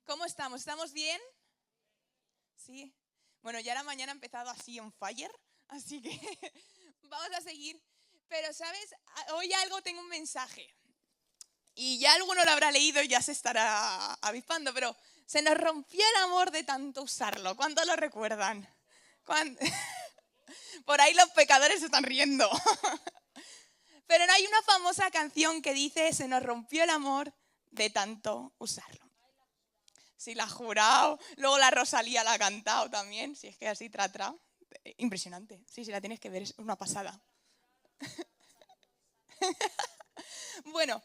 ¿Cómo estamos? ¿Estamos bien? Sí. Bueno, ya la mañana ha empezado así on fire, así que vamos a seguir. Pero, ¿sabes? Hoy algo tengo un mensaje. Y ya alguno lo habrá leído y ya se estará avispando, pero se nos rompió el amor de tanto usarlo. ¿Cuántos lo recuerdan? Por ahí los pecadores se están riendo. Pero no hay una famosa canción que dice: se nos rompió el amor de tanto usarlo. Sí, la ha jurado. Luego la Rosalía la ha cantado también. Si es que así tra. Impresionante. Sí, la tienes que ver, es una pasada. Bueno,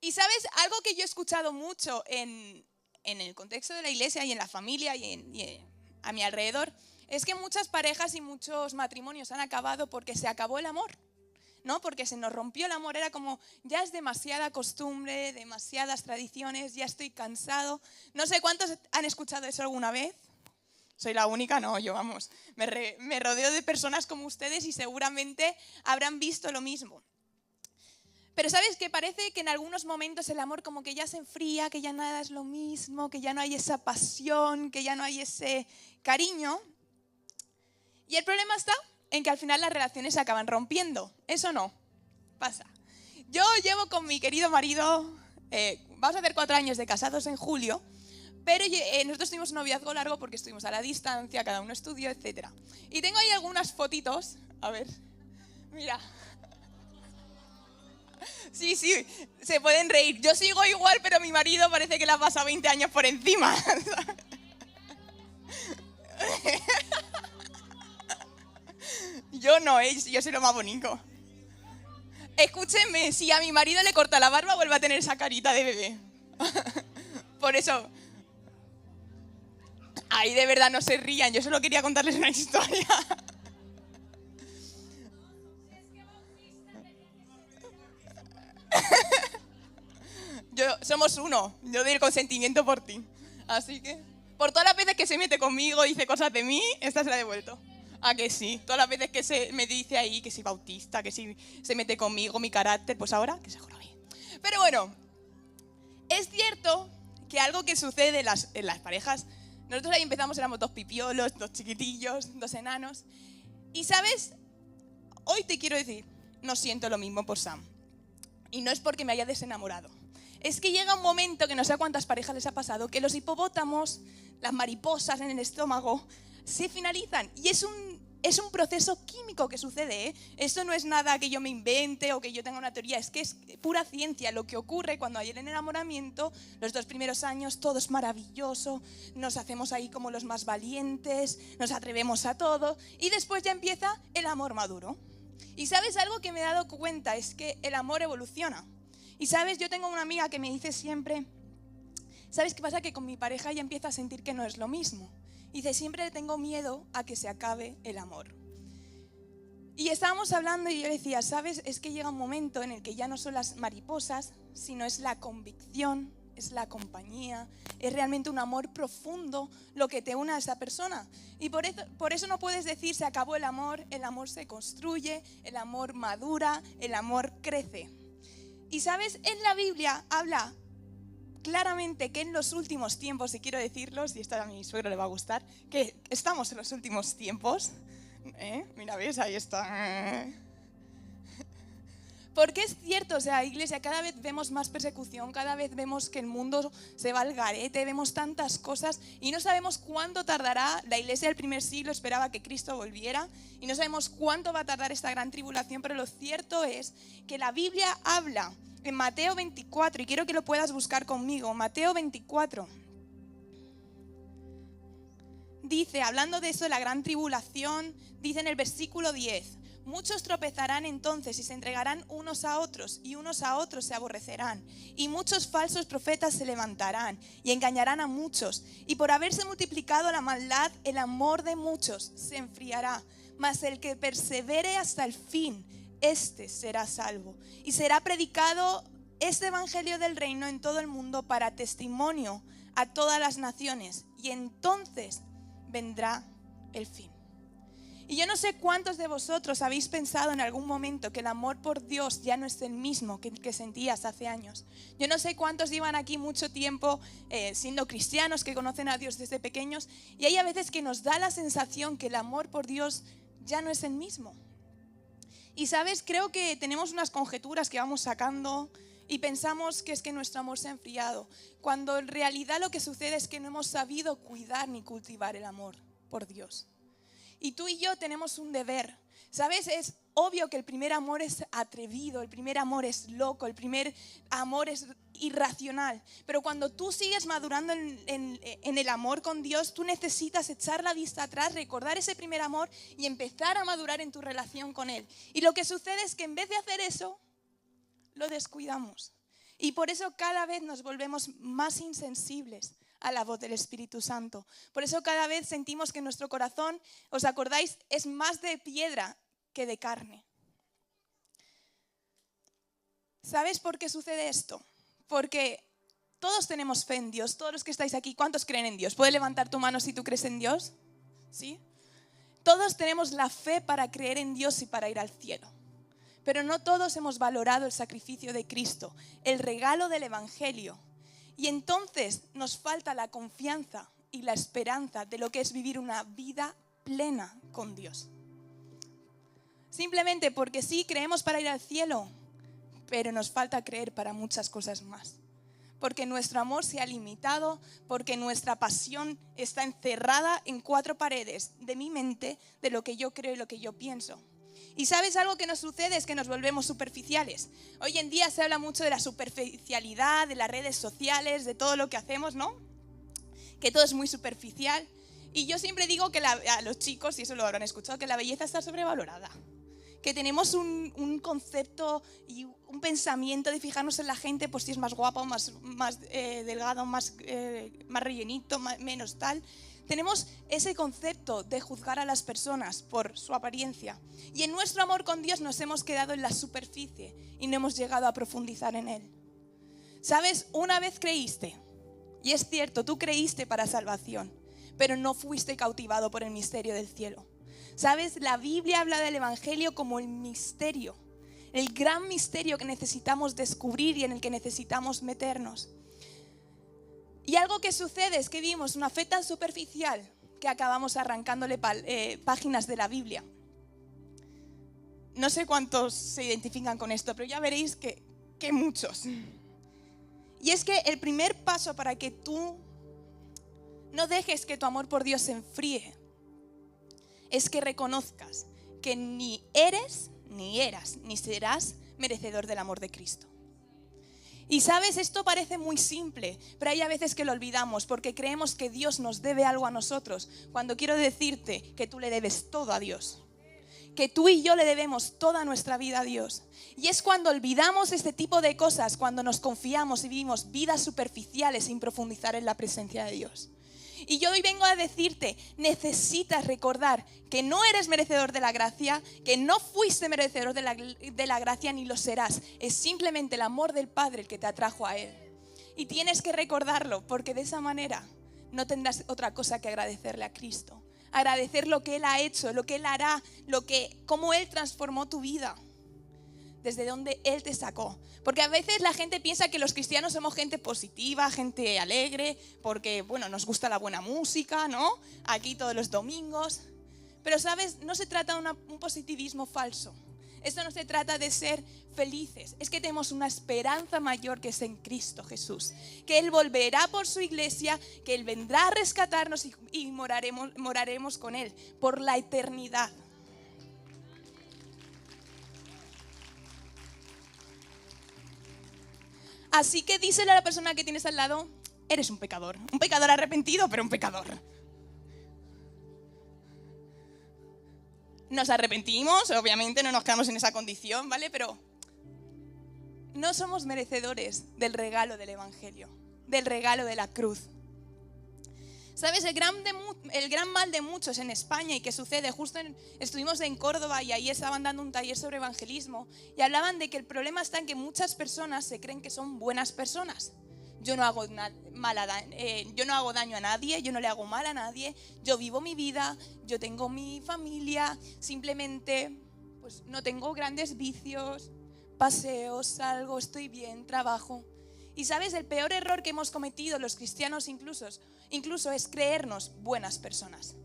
y sabes, algo que yo he escuchado mucho en el contexto de la iglesia y en la familia y a mi alrededor, es que muchas parejas y muchos matrimonios han acabado porque se acabó el amor. ¿No? Porque se nos rompió el amor, era como, ya es demasiada costumbre, demasiadas tradiciones, ya estoy cansado. No sé cuántos han escuchado eso alguna vez. ¿Soy la única? No, yo vamos, me rodeo de personas como ustedes y seguramente habrán visto lo mismo. Pero ¿sabes qué? Parece que en algunos momentos el amor como que ya se enfría, que ya nada es lo mismo, que ya no hay esa pasión, que ya no hay ese cariño. Y el problema está en que al final las relaciones se acaban rompiendo. Eso no pasa. Yo llevo con mi querido marido, vamos a hacer 4 años de casados en julio, pero nosotros tuvimos un noviazgo largo porque estuvimos a la distancia, cada uno estudió, etc. Y tengo ahí algunas fotitos, a ver, mira. Sí, se pueden reír. Yo sigo igual, pero mi marido parece que le ha pasado 20 años por encima. Yo no, yo soy lo más bonito. Escúchenme, si a mi marido le corta la barba, vuelve a tener esa carita de bebé. Por eso, ahí de verdad no se rían, yo solo quería contarles una historia. Somos uno, yo doy el consentimiento por ti. Así que, por todas las veces que se mete conmigo, dice cosas de mí, esta se la he devuelto. ¿A que sí? Todas las veces que se me dice ahí que soy bautista, que si se mete conmigo, mi carácter, pues ahora que se joda bien. Pero bueno, es cierto que algo que sucede en las parejas, nosotros ahí empezamos, éramos 2 pipiolos, 2 chiquitillos, 2 enanos. Y ¿sabes? Hoy te quiero decir, no siento lo mismo por Sam. Y no es porque me haya desenamorado. Es que llega un momento, que no sé a cuántas parejas les ha pasado, que los hipopótamos, las mariposas en el estómago, se finalizan. Y es un proceso químico que sucede, ¿eh? Esto no es nada que yo me invente o que yo tenga una teoría, es que es pura ciencia. Lo que ocurre cuando hay el enamoramiento, los 2 primeros años, todo es maravilloso, nos hacemos ahí como los más valientes, nos atrevemos a todo, y después ya empieza el amor maduro. Y ¿sabes algo que me he dado cuenta? Es que el amor evoluciona. Y ¿sabes? Yo tengo una amiga que me dice siempre, ¿sabes qué pasa? Que con mi pareja ya empieza a sentir que no es lo mismo. Y dice, siempre tengo miedo a que se acabe el amor. Y estábamos hablando y yo le decía, ¿sabes? Es que llega un momento en el que ya no son las mariposas, sino es la convicción, es la compañía, es realmente un amor profundo lo que te une a esa persona. Y por eso no puedes decir se acabó el amor se construye, el amor madura, el amor crece. Y ¿sabes? En la Biblia habla claramente que en los últimos tiempos, y quiero decirlos, y esto a mi suegro le va a gustar, que estamos en los últimos tiempos. Mira, ¿ves? Ahí está. Porque es cierto, o sea, iglesia, cada vez vemos más persecución, cada vez vemos que el mundo se va al garete, vemos tantas cosas y no sabemos cuánto tardará. La iglesia del primer siglo esperaba que Cristo volviera y no sabemos cuánto va a tardar esta gran tribulación, pero lo cierto es que la Biblia habla en Mateo 24, y quiero que lo puedas buscar conmigo, Mateo 24. Dice, hablando de eso, de la gran tribulación, dice en el versículo 10, muchos tropezarán entonces y se entregarán unos a otros y unos a otros se aborrecerán. Y muchos falsos profetas se levantarán y engañarán a muchos. Y por haberse multiplicado la maldad, el amor de muchos se enfriará. Mas el que persevere hasta el fin, este será salvo. Y será predicado este evangelio del reino en todo el mundo para testimonio a todas las naciones. Y entonces vendrá el fin. Y yo no sé cuántos de vosotros habéis pensado en algún momento que el amor por Dios ya no es el mismo que sentías hace años. Yo no sé cuántos llevan aquí mucho tiempo siendo cristianos, que conocen a Dios desde pequeños, y hay a veces que nos da la sensación que el amor por Dios ya no es el mismo. Y sabes, creo que tenemos unas conjeturas que vamos sacando y pensamos que es que nuestro amor se ha enfriado, cuando en realidad lo que sucede es que no hemos sabido cuidar ni cultivar el amor por Dios. Y tú y yo tenemos un deber, ¿sabes? Es obvio que el primer amor es atrevido, el primer amor es loco, el primer amor es irracional. Pero cuando tú sigues madurando en el amor con Dios, tú necesitas echar la vista atrás, recordar ese primer amor y empezar a madurar en tu relación con Él. Y lo que sucede es que en vez de hacer eso, lo descuidamos. Y por eso cada vez nos volvemos más insensibles a la voz del Espíritu Santo. Por eso cada vez sentimos que nuestro corazón, ¿os acordáis? Es más de piedra que de carne. ¿Sabes por qué sucede esto? Porque todos tenemos fe en Dios, todos los que estáis aquí, ¿cuántos creen en Dios? ¿Puedes levantar tu mano si tú crees en Dios? ¿Sí? Todos tenemos la fe para creer en Dios y para ir al cielo. Pero no todos hemos valorado el sacrificio de Cristo, el regalo del Evangelio. Y entonces nos falta la confianza y la esperanza de lo que es vivir una vida plena con Dios. Simplemente porque sí, creemos para ir al cielo, pero nos falta creer para muchas cosas más. Porque nuestro amor se ha limitado, porque nuestra pasión está encerrada en 4 paredes de mi mente, de lo que yo creo y lo que yo pienso. Y ¿sabes algo que nos sucede? Es que nos volvemos superficiales. Hoy en día se habla mucho de la superficialidad, de las redes sociales, de todo lo que hacemos, ¿no? Que todo es muy superficial. Y yo siempre digo que a los chicos, y eso lo habrán escuchado, que la belleza está sobrevalorada. Que tenemos un concepto y un pensamiento de fijarnos en la gente por si es más guapa o más delgada o más rellenito, menos tal. Tenemos ese concepto de juzgar a las personas por su apariencia. Y en nuestro amor con Dios nos hemos quedado en la superficie y no hemos llegado a profundizar en Él. ¿Sabes? Una vez creíste, y es cierto, tú creíste para salvación, pero no fuiste cautivado por el misterio del cielo. ¿Sabes? La Biblia habla del Evangelio como el misterio, el gran misterio que necesitamos descubrir y en el que necesitamos meternos. Y algo que sucede es que vimos una fe tan superficial que acabamos arrancándole páginas de la Biblia. No sé cuántos se identifican con esto, pero ya veréis que muchos. Y es que el primer paso para que tú no dejes que tu amor por Dios se enfríe es que reconozcas que ni eres, ni eras, ni serás merecedor del amor de Cristo. Y sabes, esto parece muy simple, pero hay a veces que lo olvidamos porque creemos que Dios nos debe algo a nosotros, cuando quiero decirte que tú le debes todo a Dios, que tú y yo le debemos toda nuestra vida a Dios. Y es cuando olvidamos este tipo de cosas, cuando nos confiamos y vivimos vidas superficiales sin profundizar en la presencia de Dios. Y yo hoy vengo a decirte, necesitas recordar que no eres merecedor de la gracia, que no fuiste merecedor de la gracia ni lo serás. Es simplemente el amor del Padre el que te atrajo a Él. Y tienes que recordarlo porque de esa manera no tendrás otra cosa que agradecerle a Cristo. Agradecer lo que Él ha hecho, lo que Él hará, cómo Él transformó tu vida. Desde donde Él te sacó. Porque a veces la gente piensa que los cristianos somos gente positiva, gente alegre, porque, bueno, nos gusta la buena música, ¿no? Aquí todos los domingos. Pero, ¿sabes? No se trata de un positivismo falso. Esto no se trata de ser felices. Es que tenemos una esperanza mayor que es en Cristo Jesús. Que Él volverá por su iglesia, que Él vendrá a rescatarnos y moraremos con Él por la eternidad. Así que díselo a la persona que tienes al lado, eres un pecador arrepentido, pero un pecador. Nos arrepentimos, obviamente no nos quedamos en esa condición, ¿vale? Pero no somos merecedores del regalo del Evangelio, del regalo de la cruz. ¿Sabes? El gran mal de muchos en España y que sucede, estuvimos en Córdoba y ahí estaban dando un taller sobre evangelismo y hablaban de que el problema está en que muchas personas se creen que son buenas personas, yo no hago yo no hago daño a nadie, yo no le hago mal a nadie, yo vivo mi vida, yo tengo mi familia, simplemente pues no tengo grandes vicios, paseo, salgo, estoy bien, trabajo. Y sabes, el peor error que hemos cometido los cristianos incluso es creernos buenas personas.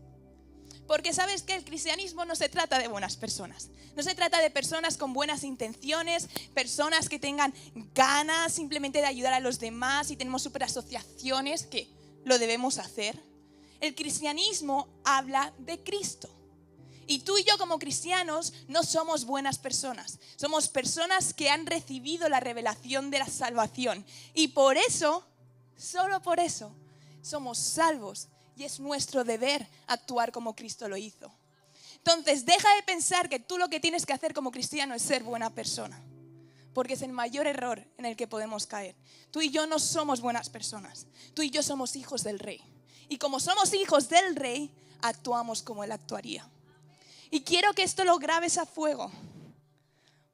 Porque sabes que el cristianismo no se trata de buenas personas. No se trata de personas con buenas intenciones, personas que tengan ganas simplemente de ayudar a los demás y tenemos súper asociaciones que lo debemos hacer. El cristianismo habla de Cristo. Y tú y yo como cristianos no somos buenas personas. Somos personas que han recibido la revelación de la salvación. Y por eso, solo por eso, somos salvos. Y es nuestro deber actuar como Cristo lo hizo. Entonces, deja de pensar que tú lo que tienes que hacer como cristiano es ser buena persona. Porque es el mayor error en el que podemos caer. Tú y yo no somos buenas personas. Tú y yo somos hijos del Rey. Y como somos hijos del Rey, actuamos como Él actuaría. Y quiero que esto lo grabes a fuego.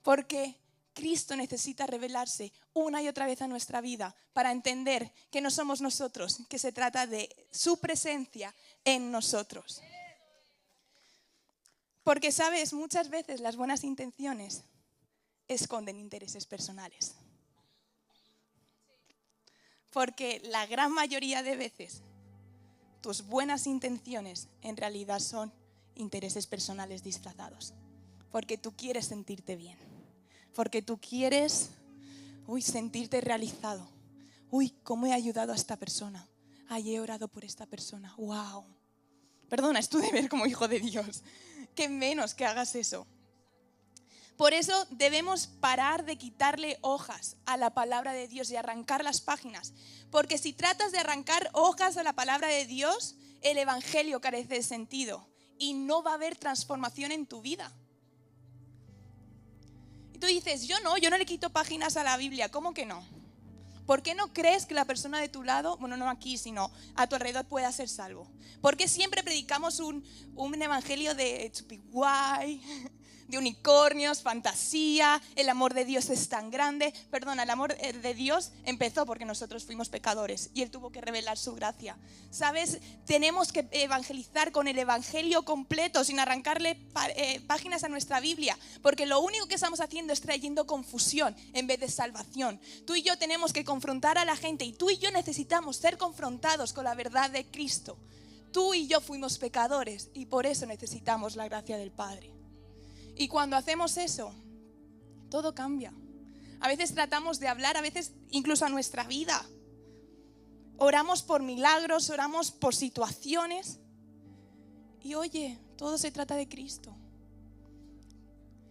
Porque Cristo necesita revelarse una y otra vez a nuestra vida para entender que no somos nosotros, que se trata de su presencia en nosotros. Porque, sabes, muchas veces las buenas intenciones esconden intereses personales. Porque la gran mayoría de veces tus buenas intenciones en realidad son intereses personales disfrazados. Porque tú quieres sentirte bien. Porque tú quieres sentirte realizado. ¿Cómo he ayudado a esta persona? He orado por esta persona. ¡Wow! Perdona, es tu deber como hijo de Dios. Qué menos que hagas eso. Por eso debemos parar de quitarle hojas a la palabra de Dios y arrancar las páginas. Porque si tratas de arrancar hojas a la palabra de Dios, el evangelio carece de sentido y no va a haber transformación en tu vida. Tú dices, yo no le quito páginas a la Biblia. ¿Cómo que no? ¿Por qué no crees que la persona de tu lado, bueno, no aquí, sino a tu alrededor pueda ser salvo? ¿Por qué siempre predicamos un evangelio de to be guay, de unicornios, fantasía, el amor de Dios es tan grande? Perdona, el amor de Dios empezó porque nosotros fuimos pecadores y Él tuvo que revelar su gracia. ¿Sabes? Tenemos que evangelizar con el evangelio completo, sin arrancarle páginas a nuestra Biblia, porque lo único que estamos haciendo es trayendo confusión en vez de salvación. Tú y yo tenemos que confrontar a la gente y tú y yo necesitamos ser confrontados con la verdad de Cristo. Tú y yo fuimos pecadores y por eso necesitamos la gracia del Padre. Y cuando hacemos eso, todo cambia. A veces tratamos de hablar, a veces incluso a nuestra vida. Oramos por milagros, oramos por situaciones. Y oye, todo se trata de Cristo.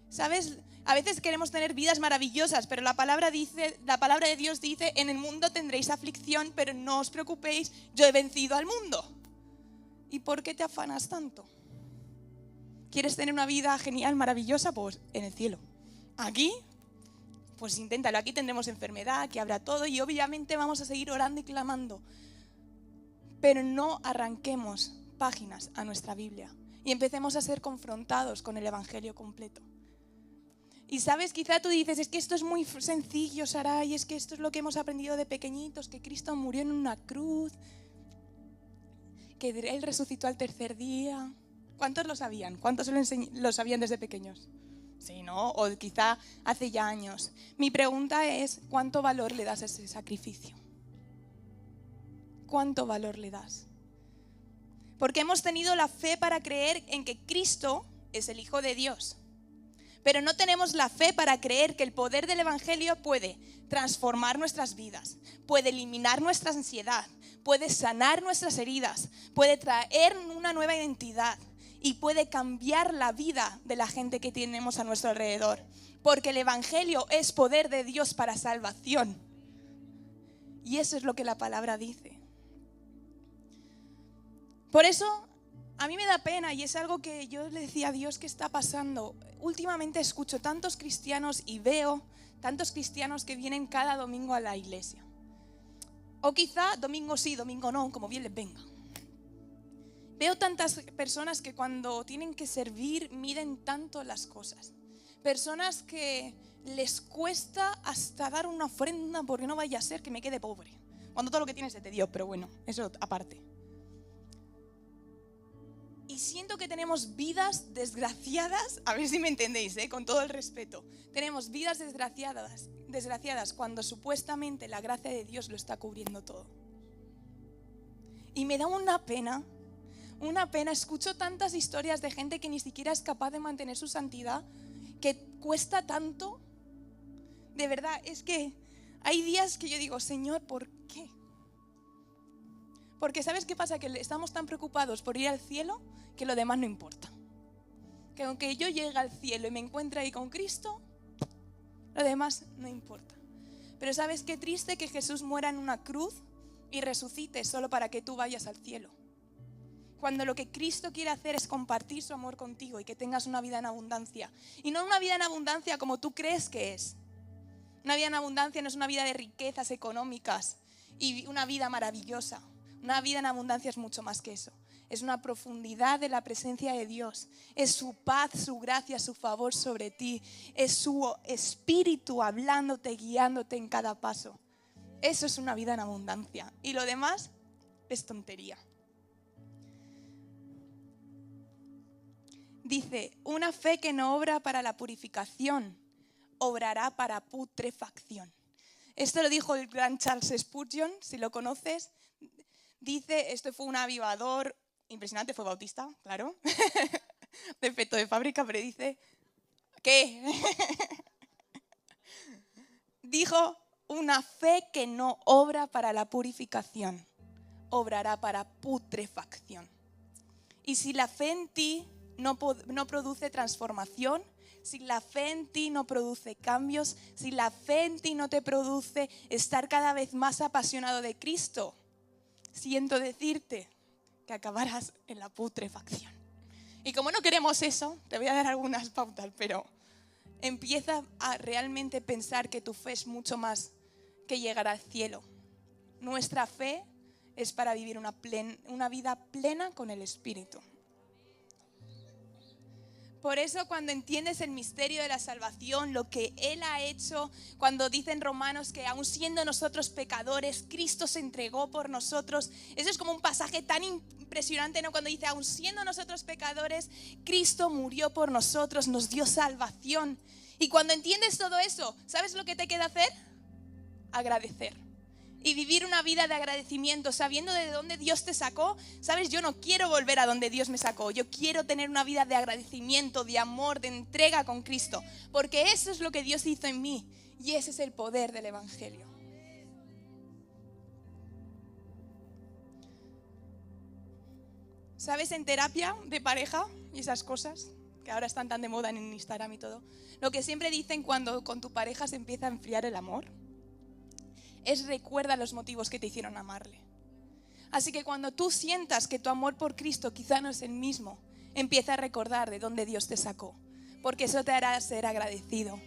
¿Sabes? A veces queremos tener vidas maravillosas, pero la palabra de Dios dice, en el mundo tendréis aflicción, pero no os preocupéis, yo he vencido al mundo. ¿Y por qué te afanas tanto? ¿Quieres tener una vida genial, maravillosa? Pues en el cielo. Aquí, pues inténtalo. Aquí tendremos enfermedad, aquí habrá todo y obviamente vamos a seguir orando y clamando. Pero no arranquemos páginas a nuestra Biblia y empecemos a ser confrontados con el evangelio completo. Y sabes, quizá tú dices, es que esto es muy sencillo, Saray, es que esto es lo que hemos aprendido de pequeñitos, que Cristo murió en una cruz, que Él resucitó al tercer día. ¿Cuántos lo sabían? ¿Cuántos lo sabían desde pequeños? Sí, ¿no? O quizá hace ya años. Mi pregunta es, ¿cuánto valor le das a ese sacrificio? ¿Cuánto valor le das? Porque hemos tenido la fe para creer en que Cristo es el Hijo de Dios. Pero no tenemos la fe para creer que el poder del evangelio puede transformar nuestras vidas, puede eliminar nuestra ansiedad, puede sanar nuestras heridas, puede traer una nueva identidad y puede cambiar la vida de la gente que tenemos a nuestro alrededor. Porque el evangelio es poder de Dios para salvación. Y eso es lo que la palabra dice. Por eso a mí me da pena y es algo que yo le decía a Dios que está pasando. Últimamente escucho tantos cristianos y veo tantos cristianos que vienen cada domingo a la iglesia. O quizá domingo sí, domingo no, como bien les venga. Veo tantas personas que cuando tienen que servir miden tanto las cosas. Personas que les cuesta hasta dar una ofrenda porque no vaya a ser que me quede pobre. Cuando todo lo que tienes se te dio, pero bueno, eso aparte. Y siento que tenemos vidas desgraciadas, a ver si me entendéis, con todo el respeto. Tenemos vidas desgraciadas cuando supuestamente la gracia de Dios lo está cubriendo todo. Y me da una pena, escucho tantas historias de gente que ni siquiera es capaz de mantener su santidad, que cuesta tanto. De verdad, es que hay días que yo digo, Señor, ¿por qué? Porque ¿sabes qué pasa? Que estamos tan preocupados por ir al cielo que lo demás no importa. Que aunque yo llegue al cielo y me encuentre ahí con Cristo, lo demás no importa. Pero ¿sabes qué triste que Jesús muera en una cruz y resucite solo para que tú vayas al cielo? Cuando lo que Cristo quiere hacer es compartir su amor contigo y que tengas una vida en abundancia. Y no una vida en abundancia como tú crees que es. Una vida en abundancia no es una vida de riquezas económicas y una vida maravillosa. Una vida en abundancia es mucho más que eso. Es una profundidad de la presencia de Dios. Es su paz, su gracia, su favor sobre ti. Es su espíritu hablándote, guiándote en cada paso. Eso es una vida en abundancia. Y lo demás es tontería. Dice, una fe que no obra para la purificación, obrará para putrefacción. Esto lo dijo el gran Charles Spurgeon, si lo conoces. Dice, este fue un avivador impresionante, fue bautista, claro, defecto de fábrica, pero dice, ¿qué? Dijo, una fe que no obra para la purificación, obrará para putrefacción. Y si la fe en ti no produce transformación, si la fe en ti no produce cambios, si la fe en ti no te produce estar cada vez más apasionado de Cristo, siento decirte que acabarás en la putrefacción. Y como no queremos eso, te voy a dar algunas pautas, pero empieza a realmente pensar que tu fe es mucho más que llegar al cielo. Nuestra fe es para vivir una vida plena con el Espíritu. Por eso cuando entiendes el misterio de la salvación, lo que Él ha hecho, cuando dicen Romanos que aun siendo nosotros pecadores, Cristo se entregó por nosotros, eso es como un pasaje tan impresionante, ¿no? Cuando dice, aun siendo nosotros pecadores, Cristo murió por nosotros, nos dio salvación. Y cuando entiendes todo eso, ¿sabes lo que te queda hacer? Agradecer. Y vivir una vida de agradecimiento, sabiendo de dónde Dios te sacó. ¿Sabes? Yo no quiero volver a donde Dios me sacó. Yo quiero tener una vida de agradecimiento, de amor, de entrega con Cristo. Porque eso es lo que Dios hizo en mí. Y ese es el poder del Evangelio. ¿Sabes? En terapia de pareja y esas cosas, que ahora están tan de moda en Instagram y todo, lo que siempre dicen cuando con tu pareja se empieza a enfriar el amor es recuerda los motivos que te hicieron amarle. Así que cuando tú sientas que tu amor por Cristo quizá no es el mismo, empieza a recordar de dónde Dios te sacó, porque eso te hará ser agradecido.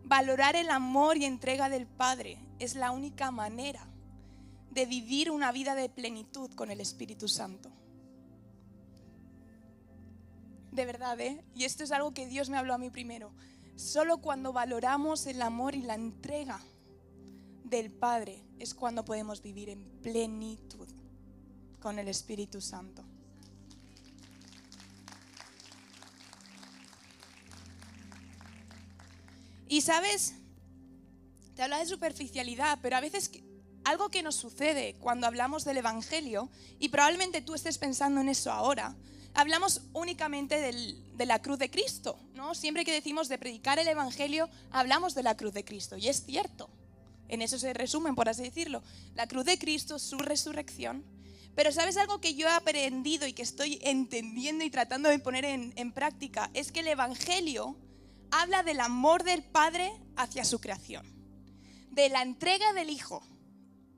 Valorar el amor y entrega del Padre es la única manera de vivir una vida de plenitud con el Espíritu Santo. De verdad, y esto es algo que Dios me habló a mí primero. Solo cuando valoramos el amor y la entrega del Padre es cuando podemos vivir en plenitud con el Espíritu Santo. Y sabes, te habla de superficialidad, pero a veces algo que nos sucede cuando hablamos del Evangelio, y probablemente tú estés pensando en eso ahora, hablamos únicamente de la cruz de Cristo, ¿no? Siempre que decimos de predicar el Evangelio, hablamos de la cruz de Cristo, y es cierto. En eso se resumen, por así decirlo, la cruz de Cristo, su resurrección. Pero ¿sabes algo que yo he aprendido y que estoy entendiendo y tratando de poner en práctica? Es que el Evangelio habla del amor del Padre hacia su creación, de la entrega del Hijo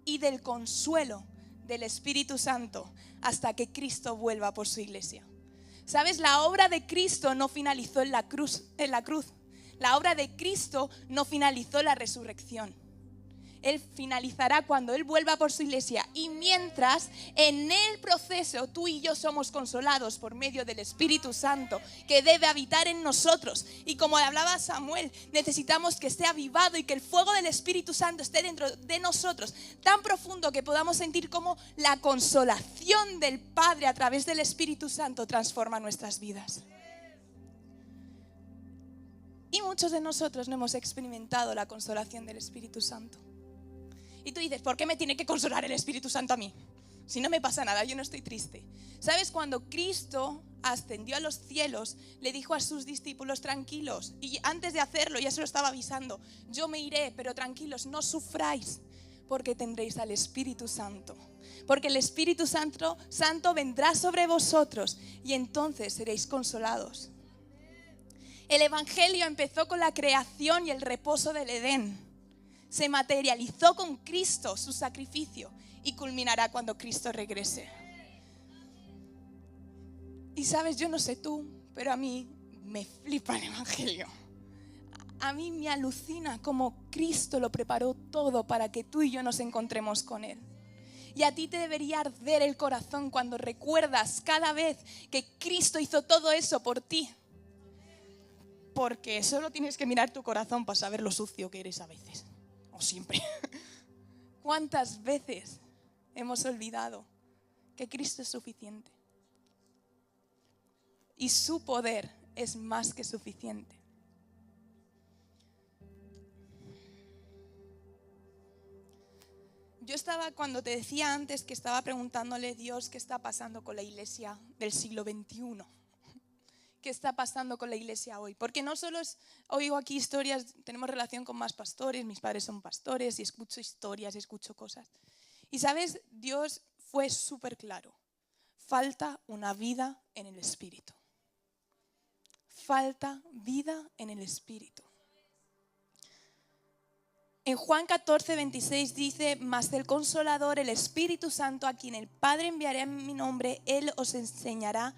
y del consuelo del Espíritu Santo hasta que Cristo vuelva por su iglesia. ¿Sabes? La obra de Cristo no finalizó en la cruz. La obra de Cristo no finalizó en la resurrección. Él finalizará cuando Él vuelva por su iglesia. Y mientras, en el proceso, tú y yo somos consolados por medio del Espíritu Santo, que debe habitar en nosotros. Y como hablaba Samuel, necesitamos que esté avivado y que el fuego del Espíritu Santo esté dentro de nosotros, tan profundo que podamos sentir cómo la consolación del Padre a través del Espíritu Santo transforma nuestras vidas. Y muchos de nosotros no hemos experimentado la consolación del Espíritu Santo. Y tú dices, ¿por qué me tiene que consolar el Espíritu Santo a mí? Si no me pasa nada, yo no estoy triste. ¿Sabes? Cuando Cristo ascendió a los cielos, le dijo a sus discípulos, tranquilos. Y antes de hacerlo, ya se lo estaba avisando, yo me iré, pero tranquilos, no sufráis, porque tendréis al Espíritu Santo. Porque el Espíritu Santo vendrá sobre vosotros y entonces seréis consolados. El Evangelio empezó con la creación y el reposo del Edén. Se materializó con Cristo, su sacrificio, y culminará cuando Cristo regrese. Y sabes, yo no sé tú, pero a mí me flipa el Evangelio. A mí me alucina cómo Cristo lo preparó todo para que tú y yo nos encontremos con Él. Y a ti te debería arder el corazón cuando recuerdas cada vez que Cristo hizo todo eso por ti. Porque solo tienes que mirar tu corazón para saber lo sucio que eres a veces. O siempre. ¿Cuántas veces hemos olvidado que Cristo es suficiente? Y su poder es más que suficiente. Yo estaba, cuando te decía antes que estaba preguntándole a Dios qué está pasando con la iglesia del siglo XXI. ¿Qué está pasando con la iglesia hoy? Porque no solo oigo aquí historias, tenemos relación con más pastores, mis padres son pastores y escucho historias, escucho cosas. Y sabes, Dios fue súper claro. Falta una vida en el Espíritu. Falta vida en el Espíritu. En Juan 14:26 dice, mas el Consolador, el Espíritu Santo, a quien el Padre enviará en mi nombre, Él os enseñará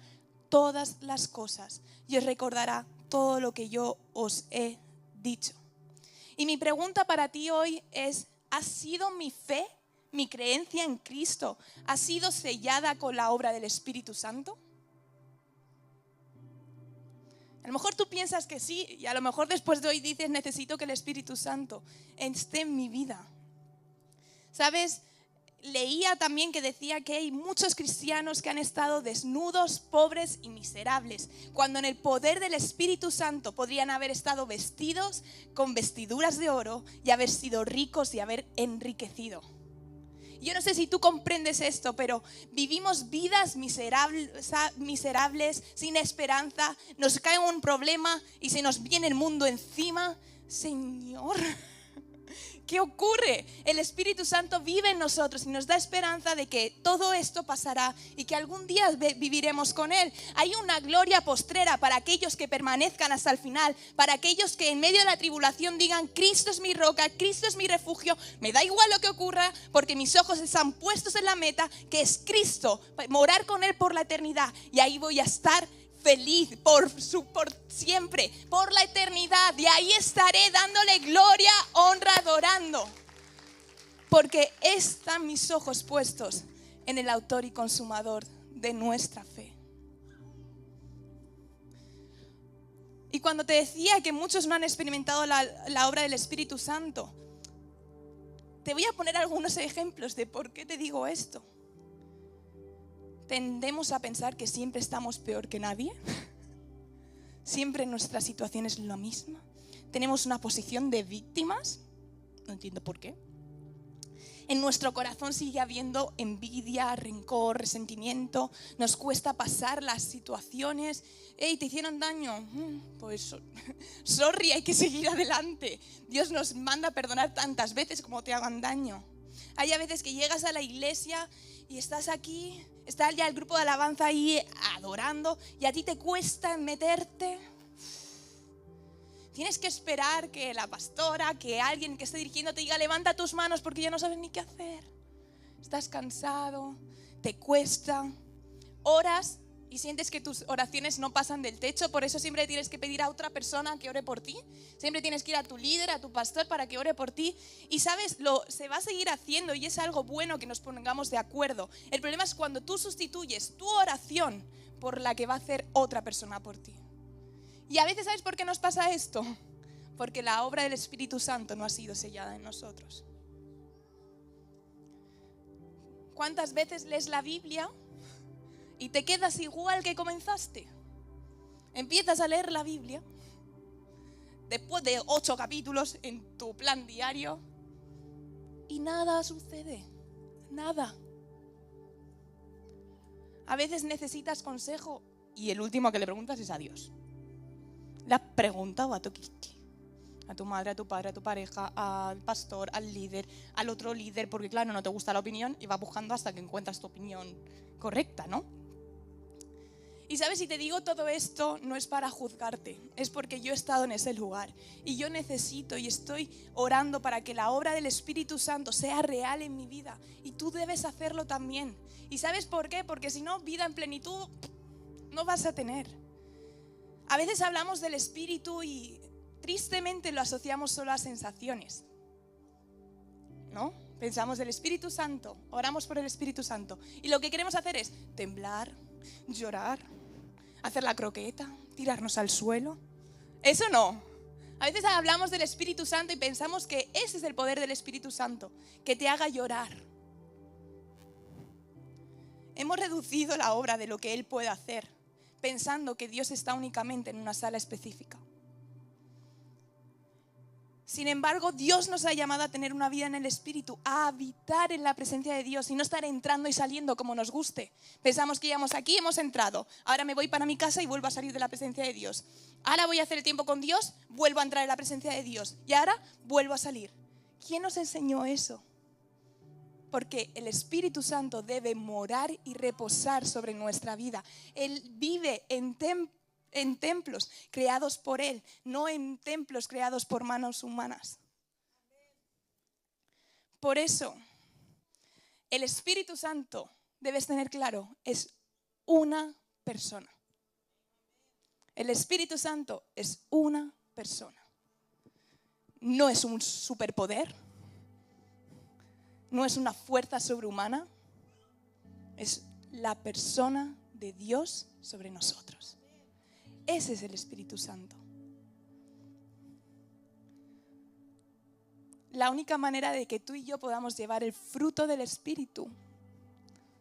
todas las cosas y os recordará todo lo que yo os he dicho. Y mi pregunta para ti hoy es, ¿ha sido mi fe, mi creencia en Cristo, ha sido sellada con la obra del Espíritu Santo? A lo mejor tú piensas que sí, y a lo mejor después de hoy dices, necesito que el Espíritu Santo esté en mi vida. ¿Sabes? Leía también que decía que hay muchos cristianos que han estado desnudos, pobres y miserables, cuando en el poder del Espíritu Santo podrían haber estado vestidos con vestiduras de oro y haber sido ricos y haber enriquecido. Yo no sé si tú comprendes esto, pero vivimos vidas miserables, sin esperanza, nos cae un problema y se nos viene el mundo encima. Señor, ¿qué ocurre? El Espíritu Santo vive en nosotros y nos da esperanza de que todo esto pasará y que algún día viviremos con Él. Hay una gloria postrera para aquellos que permanezcan hasta el final, para aquellos que en medio de la tribulación digan, Cristo es mi roca, Cristo es mi refugio, me da igual lo que ocurra porque mis ojos están puestos en la meta, que es Cristo, morar con Él por la eternidad, y ahí voy a estar feliz por siempre, por la eternidad, y ahí estaré dándole gloria, honra, adorando, porque están mis ojos puestos en el autor y consumador de nuestra fe. Y cuando te decía que muchos no han experimentado la obra del Espíritu Santo, te voy a poner algunos ejemplos de por qué te digo esto. Tendemos a pensar que siempre estamos peor que nadie. Siempre nuestra situación es la misma. Tenemos una posición de víctimas. No entiendo por qué. En nuestro corazón sigue habiendo envidia, rencor, resentimiento. Nos cuesta pasar las situaciones. Hey, ¿te hicieron daño? Pues sorry, hay que seguir adelante. Dios nos manda a perdonar tantas veces como te hagan daño. Hay a veces que llegas a la iglesia y estás aquí, está ya el grupo de alabanza ahí adorando y a ti te cuesta meterte. Tienes que esperar que la pastora, que alguien que esté dirigiendo te diga levanta tus manos porque ya no sabes ni qué hacer. Estás cansado, te cuesta, oras y sientes que tus oraciones no pasan del techo, por eso siempre tienes que pedir a otra persona que ore por ti. Siempre tienes que ir a tu líder, a tu pastor para que ore por ti. Y sabes, se va a seguir haciendo y es algo bueno que nos pongamos de acuerdo. El problema es cuando tú sustituyes tu oración por la que va a hacer otra persona por ti. Y a veces, ¿sabes por qué nos pasa esto? Porque la obra del Espíritu Santo no ha sido sellada en nosotros. ¿Cuántas veces lees la Biblia y te quedas igual que comenzaste? Empiezas a leer la Biblia después de 8 capítulos en tu plan diario y nada sucede, nada. A veces necesitas consejo y el último que le preguntas es a Dios. Le has preguntado a tu Kiki, a tu madre, a tu padre, a tu pareja, al pastor, al líder, al otro líder, porque claro, no te gusta la opinión y vas buscando hasta que encuentras tu opinión correcta, ¿no? Y sabes, si te digo todo esto, no es para juzgarte, es porque yo he estado en ese lugar y yo necesito y estoy orando para que la obra del Espíritu Santo sea real en mi vida y tú debes hacerlo también. ¿Y sabes por qué? Porque si no, vida en plenitud no vas a tener. A veces hablamos del Espíritu y tristemente lo asociamos solo a sensaciones, ¿no? Pensamos del Espíritu Santo, oramos por el Espíritu Santo y lo que queremos hacer es temblar, llorar, hacer la croqueta, tirarnos al suelo. Eso no. A veces hablamos del Espíritu Santo y pensamos que ese es el poder del Espíritu Santo, que te haga llorar. Hemos reducido la obra de lo que Él puede hacer, pensando que Dios está únicamente en una sala específica. Sin embargo, Dios nos ha llamado a tener una vida en el Espíritu, a habitar en la presencia de Dios y no estar entrando y saliendo como nos guste. Pensamos que íbamos aquí, hemos entrado, ahora me voy para mi casa y vuelvo a salir de la presencia de Dios. Ahora voy a hacer el tiempo con Dios, vuelvo a entrar en la presencia de Dios y ahora vuelvo a salir. ¿Quién nos enseñó eso? Porque el Espíritu Santo debe morar y reposar sobre nuestra vida. Él vive en templos creados por Él, no en templos creados por manos humanas. Por eso, el Espíritu Santo, debes tener claro, es una persona. El Espíritu Santo es una persona. No es un superpoder, no es una fuerza sobrehumana, es la persona de Dios sobre nosotros. Ese es el Espíritu Santo. La única manera de que tú y yo podamos llevar el fruto del Espíritu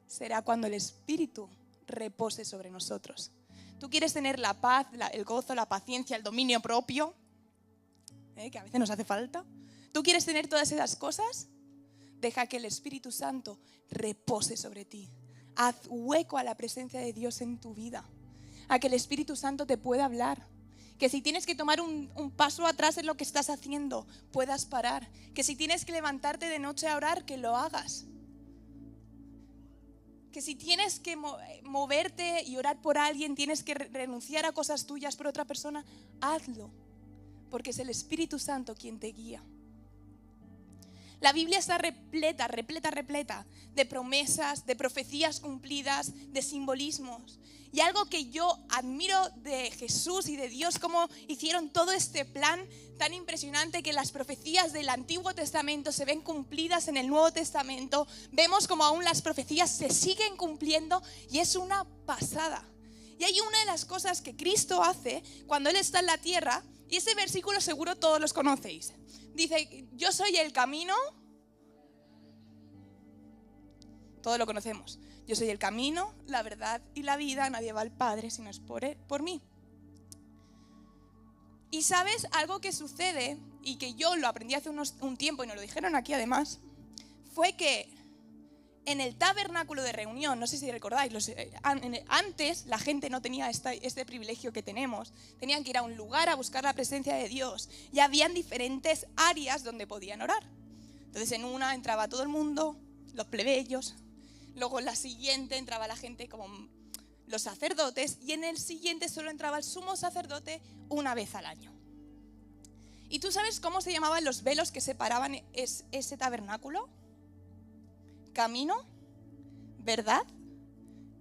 será cuando el Espíritu repose sobre nosotros. Tú quieres tener la paz, el gozo, la paciencia, el dominio propio, que a veces nos hace falta. ¿Tú quieres tener todas esas cosas? Deja que el Espíritu Santo repose sobre ti. Haz hueco a la presencia de Dios en tu vida. A que el Espíritu Santo te pueda hablar. Que si tienes que tomar un paso atrás en lo que estás haciendo, puedas parar. Que si tienes que levantarte de noche a orar, que lo hagas. Que si tienes que moverte y orar por alguien, tienes que renunciar a cosas tuyas por otra persona, hazlo. Porque es el Espíritu Santo quien te guía. La Biblia está repleta de promesas, de profecías cumplidas, de simbolismos. Y algo que yo admiro de Jesús y de Dios, cómo hicieron todo este plan tan impresionante, que las profecías del Antiguo Testamento se ven cumplidas en el Nuevo Testamento. Vemos como aún las profecías se siguen cumpliendo y es una pasada. Y hay una de las cosas que Cristo hace cuando Él está en la tierra, y ese versículo seguro todos los conocéis. Dice, yo soy el camino. Todos lo conocemos. Yo soy el camino, la verdad y la vida. Nadie va al Padre si no es por mí. Y sabes, algo que sucede, y que yo lo aprendí hace un tiempo, y nos lo dijeron aquí además, fue que en el tabernáculo de reunión, no sé si recordáis, antes la gente no tenía este privilegio que tenemos. Tenían que ir a un lugar a buscar la presencia de Dios. Y habían diferentes áreas donde podían orar. Entonces en una entraba todo el mundo, los plebeyos. Luego en la siguiente entraba la gente como los sacerdotes. Y en el siguiente solo entraba el sumo sacerdote una vez al año. ¿Y tú sabes cómo se llamaban los velos que separaban ese tabernáculo? Camino, verdad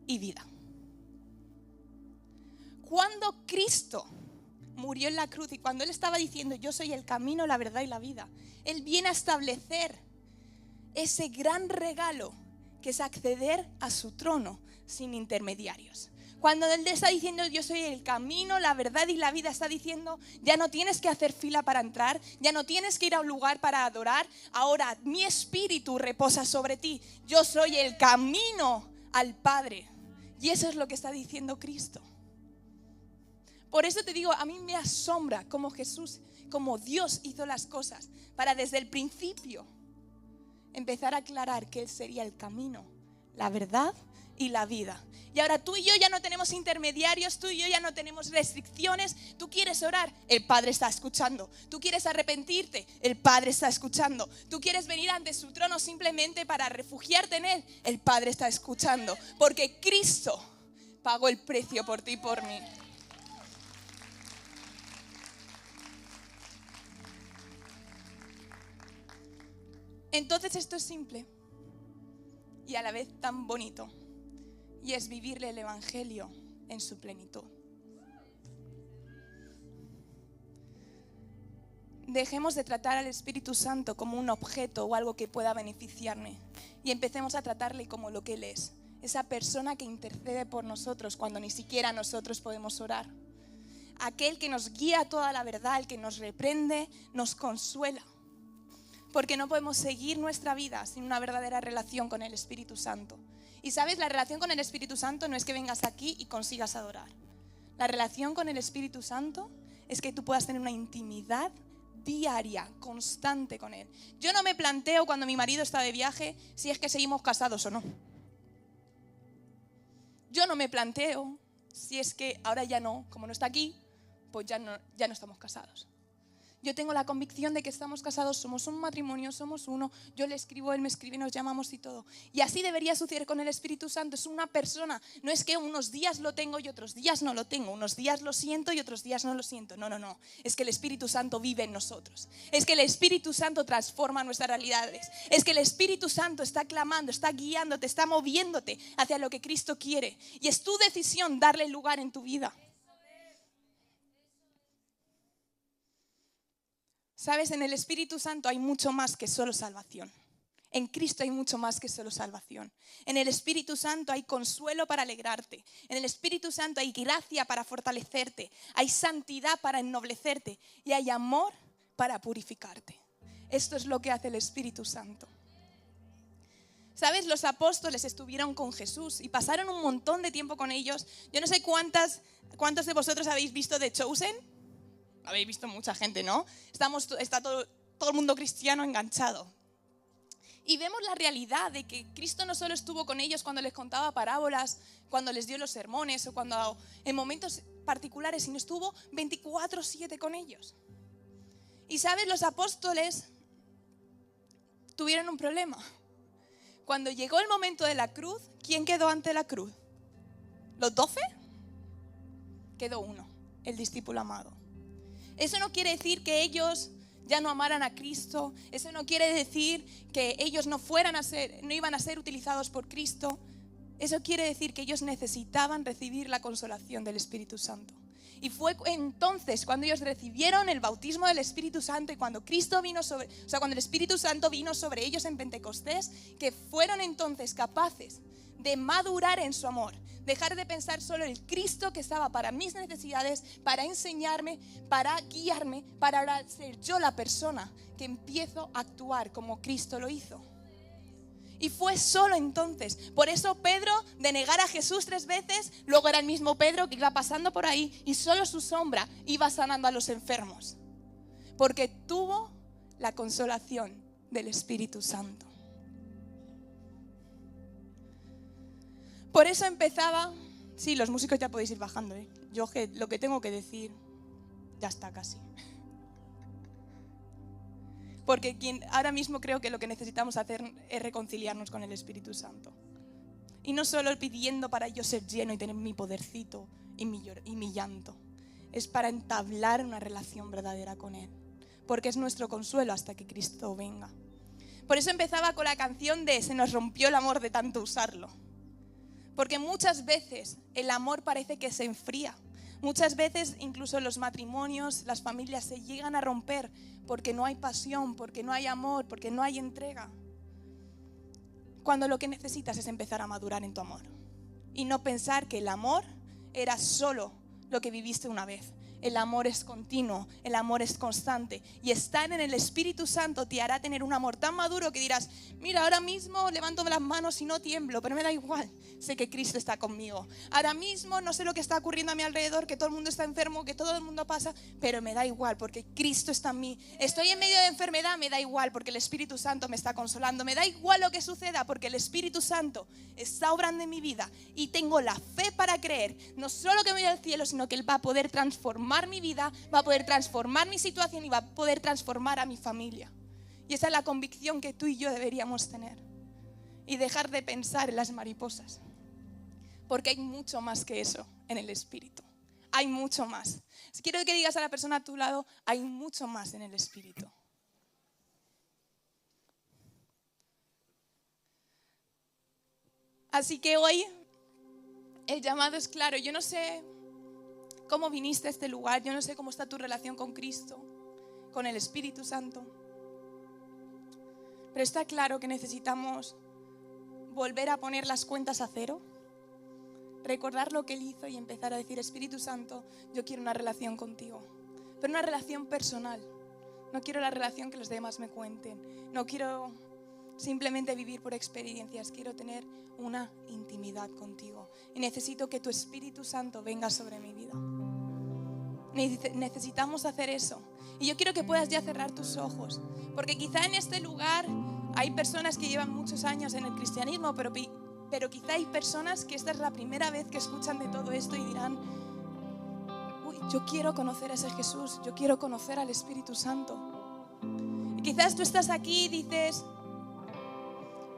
y vida. cuando Cristo murió en la cruz y cuando Él estaba diciendo, yo soy el camino, la verdad y la vida, Él viene a establecer ese gran regalo que es acceder a su trono sin intermediarios. Cuando Él está diciendo, yo soy el camino, la verdad y la vida, está diciendo, ya no tienes que hacer fila para entrar, ya no tienes que ir a un lugar para adorar, ahora mi espíritu reposa sobre ti, yo soy el camino al Padre. Y eso es lo que está diciendo Cristo. Por eso te digo, a mí me asombra cómo Jesús, cómo Dios hizo las cosas para desde el principio empezar a aclarar que Él sería el camino, la verdad y la vida. Y ahora tú y yo ya no tenemos intermediarios, tú y yo ya no tenemos restricciones. Tú quieres orar, el Padre está escuchando. Tú quieres arrepentirte, el Padre está escuchando. Tú quieres venir ante su trono simplemente para refugiarte en Él, el Padre está escuchando. Porque Cristo pagó el precio por ti y por mí. Entonces esto es simple y a la vez tan bonito, y es vivirle el Evangelio en su plenitud. Dejemos de tratar al Espíritu Santo como un objeto o algo que pueda beneficiarme y empecemos a tratarle como lo que Él es, esa persona que intercede por nosotros cuando ni siquiera nosotros podemos orar. Aquel que nos guía a toda la verdad, el que nos reprende, nos consuela. Porque no podemos seguir nuestra vida sin una verdadera relación con el Espíritu Santo. Y sabes, la relación con el Espíritu Santo no es que vengas aquí y consigas adorar. La relación con el Espíritu Santo es que tú puedas tener una intimidad diaria, constante con Él. Yo no me planteo cuando mi marido está de viaje si es que seguimos casados o no. Yo no me planteo si es que ahora ya no, como no está aquí, pues ya no estamos casados. Yo tengo la convicción de que estamos casados, somos un matrimonio, somos uno. Yo le escribo, él me escribe, nos llamamos y todo. Y así debería suceder con el Espíritu Santo. Es una persona. No es que unos días lo tengo y otros días no lo tengo. Unos días lo siento y otros días no lo siento. No. Es que el Espíritu Santo vive en nosotros. Es que el Espíritu Santo transforma nuestras realidades. Es que el Espíritu Santo está clamando, está guiándote, está moviéndote hacia lo que Cristo quiere. Y es tu decisión darle lugar en tu vida. Sabes, en el Espíritu Santo hay mucho más que solo salvación. En Cristo hay mucho más que solo salvación. En el Espíritu Santo hay consuelo para alegrarte. En el Espíritu Santo hay gracia para fortalecerte. Hay santidad para ennoblecerte. Y hay amor para purificarte. Esto es lo que hace el Espíritu Santo. ¿Sabes? Los apóstoles estuvieron con Jesús y pasaron un montón de tiempo con ellos. Yo no sé cuántos de vosotros habéis visto The Chosen. Habéis visto mucha gente, ¿no? Está todo el mundo cristiano enganchado. Y vemos la realidad de que Cristo no solo estuvo con ellos cuando les contaba parábolas, cuando les dio los sermones o cuando en momentos particulares, sino estuvo 24/7 con ellos. Y sabes, los apóstoles tuvieron un problema. Cuando llegó el momento de la cruz, ¿quién quedó ante la cruz? ¿Los 12? Quedó uno, el discípulo amado. Eso no quiere decir que ellos ya no amaran a Cristo. Eso no quiere decir que ellos no iban a ser utilizados por Cristo. Eso quiere decir que ellos necesitaban recibir la consolación del Espíritu Santo. Y fue entonces cuando ellos recibieron el bautismo del Espíritu Santo y cuando cuando el Espíritu Santo vino sobre ellos en Pentecostés, que fueron entonces capaces de madurar en su amor, dejar de pensar solo en el Cristo que estaba para mis necesidades, para enseñarme, para guiarme, para ahora ser yo la persona que empiezo a actuar como Cristo lo hizo. Y fue solo entonces. Por eso Pedro, de negar a Jesús 3 veces, luego era el mismo Pedro que iba pasando por ahí y solo su sombra iba sanando a los enfermos. Porque tuvo la consolación del Espíritu Santo. Por eso empezaba. Sí, los músicos ya podéis ir bajando, ¿eh? Yo lo que tengo que decir ya está casi. Porque ahora mismo creo que lo que necesitamos hacer es reconciliarnos con el Espíritu Santo. Y no solo pidiendo para yo ser lleno y tener mi podercito y mi llanto. Es para entablar una relación verdadera con Él. Porque es nuestro consuelo hasta que Cristo venga. Por eso empezaba con la canción de "Se nos rompió el amor de tanto usarlo". Porque muchas veces el amor parece que se enfría. Muchas veces incluso los matrimonios, las familias se llegan a romper porque no hay pasión, porque no hay amor, porque no hay entrega. Cuando lo que necesitas es empezar a madurar en tu amor. Y no pensar que el amor era solo lo que viviste una vez. El amor es continuo, el amor es constante. Y estar en el Espíritu Santo te hará tener un amor tan maduro que dirás, mira, ahora mismo levanto las manos y no tiemblo, pero me da igual, sé que Cristo está conmigo. Ahora mismo no sé lo que está ocurriendo a mi alrededor, que todo el mundo está enfermo, que todo el mundo pasa, pero me da igual porque Cristo está en mí. Estoy en medio de enfermedad, me da igual porque el Espíritu Santo me está consolando. Me da igual lo que suceda porque el Espíritu Santo está obrando en mi vida y tengo la fe para creer, no solo que me voy al cielo, sino que Él va a poder transformar mi vida, va a poder transformar mi situación y va a poder transformar a mi familia. Y esa es la convicción que tú y yo deberíamos tener. Y dejar de pensar en las mariposas. Porque hay mucho más que eso en el Espíritu. Hay mucho más. Quiero que digas a la persona a tu lado, hay mucho más en el Espíritu. Así que hoy el llamado es claro. Yo no sé cómo viniste a este lugar, yo no sé cómo está tu relación con Cristo, con el Espíritu Santo. Pero está claro que necesitamos volver a poner las cuentas a cero, recordar lo que Él hizo y empezar a decir, Espíritu Santo, yo quiero una relación contigo, pero una relación personal. No quiero la relación que los demás me cuenten, no quiero simplemente vivir por experiencias, quiero tener una intimidad contigo. Y necesito que tu Espíritu Santo venga sobre mi vida. Necesitamos hacer eso. Y yo quiero que puedas ya cerrar tus ojos. Porque quizá en este lugar hay personas que llevan muchos años en el cristianismo, pero quizá hay personas que esta es la primera vez que escuchan de todo esto y dirán, uy, yo quiero conocer a ese Jesús, yo quiero conocer al Espíritu Santo. Y quizás tú estás aquí y dices,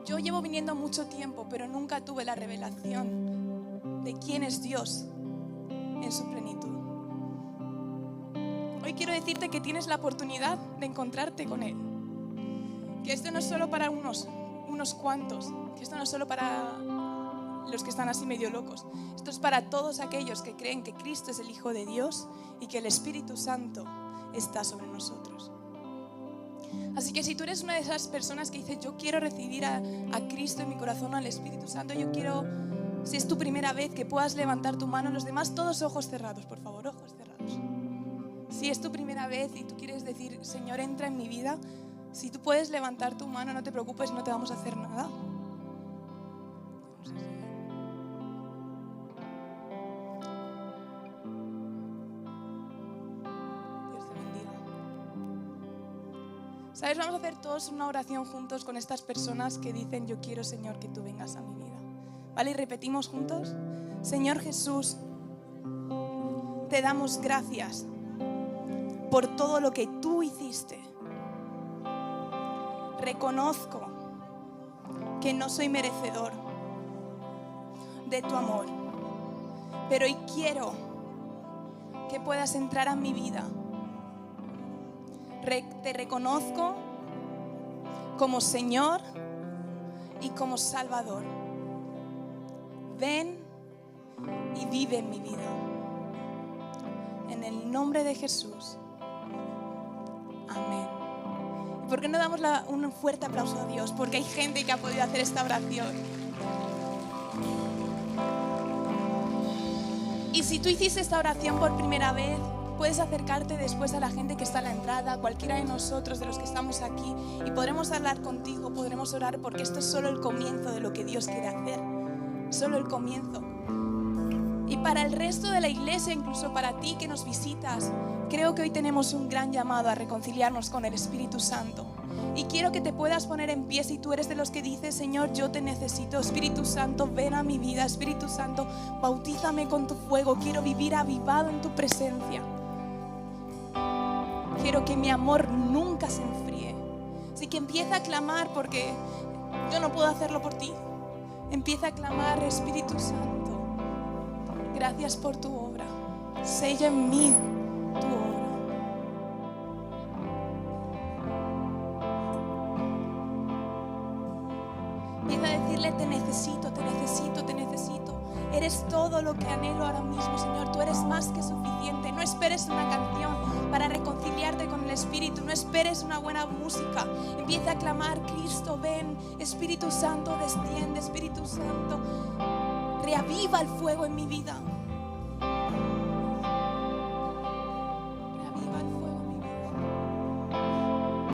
yo llevo viniendo mucho tiempo, pero nunca tuve la revelación de quién es Dios en su plenitud. Hoy quiero decirte que tienes la oportunidad de encontrarte con Él. Que esto no es solo para unos cuantos. Que esto no es solo para los que están así medio locos. Esto es para todos aquellos que creen que Cristo es el Hijo de Dios y que el Espíritu Santo está sobre nosotros. Así que si tú eres una de esas personas que dice yo quiero recibir a Cristo en mi corazón, al Espíritu Santo, yo quiero, si es tu primera vez, que puedas levantar tu mano. Los demás todos ojos cerrados, por favor, ojos cerrados. Si es tu primera vez y tú quieres decir Señor, entra en mi vida, si tú puedes levantar tu mano, no te preocupes, no te vamos a hacer nada. ¿Sabes? Vamos a hacer todos una oración juntos con estas personas que dicen yo quiero, Señor, que tú vengas a mi vida. ¿Vale? Y repetimos juntos. Señor Jesús, te damos gracias por todo lo que tú hiciste. Reconozco que no soy merecedor de tu amor, pero hoy quiero que puedas entrar a mi vida. Te reconozco como Señor y como Salvador. Ven y vive en mi vida. En el nombre de Jesús. Amén. ¿Y por qué no damos un fuerte aplauso a Dios? Porque hay gente que ha podido hacer esta oración. Y si tú hiciste esta oración por primera vez, puedes acercarte después a la gente que está a la entrada, cualquiera de nosotros, de los que estamos aquí, y podremos hablar contigo, podremos orar, porque esto es solo el comienzo de lo que Dios quiere hacer. Solo el comienzo. Y para el resto de la iglesia, incluso para ti que nos visitas, creo que hoy tenemos un gran llamado a reconciliarnos con el Espíritu Santo. Y quiero que te puedas poner en pie si tú eres de los que dices, Señor, yo te necesito. Espíritu Santo, ven a mi vida. Espíritu Santo, bautízame con tu fuego. Quiero vivir avivado en tu presencia. Quiero que mi amor nunca se enfríe. Así que empieza a clamar, porque yo no puedo hacerlo por ti. Empieza a clamar, Espíritu Santo. Gracias por tu obra. Sella en mí tu obra. Empieza a decirle, te necesito, te necesito, te necesito. Eres todo lo que anhelo ahora mismo, Señor. Tú tú eres más que suficiente. No esperes una canción para reconciliarte con el Espíritu. No esperes una buena música. Empieza a clamar: Cristo, ven. Espíritu Santo, desciende. Espíritu Santo, reaviva el fuego en mi vida.